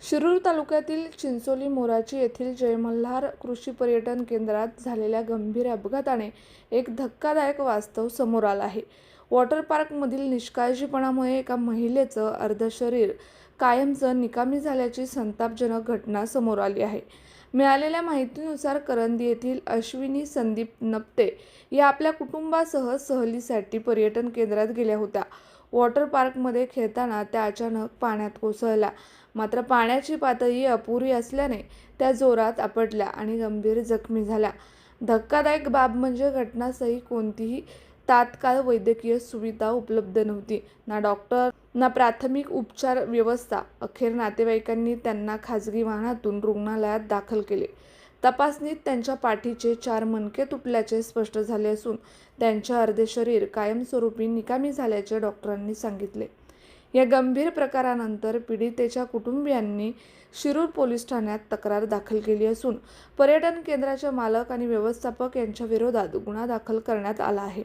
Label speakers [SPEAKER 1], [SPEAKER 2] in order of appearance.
[SPEAKER 1] शिरूर तालुक्यातील चिंचोली मोराची येथील जय मल्हार कृषी पर्यटन केंद्रात झालेल्या गंभीर अपघाताने एक धक्कादायक वास्तव समोर आलं आहे। वॉटर पार्कमधील निष्काळजीपणामुळे एका महिलेचं अर्धशरीर कायमचं निकामी झाल्याची संतापजनक घटना समोर आली आहे। मिळालेल्या माहितीनुसार करंदी येथील अश्विनी संदीप नप्ते या आपल्या कुटुंबासह सहलीसाठी पर्यटन केंद्रात गेल्या होत्या। वॉटर पार्कमध्ये खेळताना त्या अचानक पाण्यात कोसळल्या। मात्र पाण्याची पातळी अपुरी असल्याने त्या जोरात आपटल्या आणि गंभीर जखमी झाल्या। धक्कादायक बाब म्हणजे घटनास्थळी कोणतीही तात्काळ वैद्यकीय सुविधा उपलब्ध नव्हती, ना डॉक्टर ना प्राथमिक उपचार व्यवस्था। अखेर नातेवाईकांनी त्यांना खासगी वाहनातून रुग्णालयात दाखल केले। तपासणीत त्यांच्या पाठीचे 4 मणके तुटल्याचे स्पष्ट झाले असून त्यांचे अर्धे शरीर कायमस्वरूपी निकामी झाल्याचे डॉक्टरांनी सांगितले। या गंभीर प्रकारानंतर पीडितेच्या कुटुंबियांनी शिरूर पोलीस ठाण्यात तक्रार दाखल केली असून पर्यटन केंद्राचे मालक आणि व्यवस्थापक यांच्या विरोधात गुन्हा दाखल करण्यात आला आहे।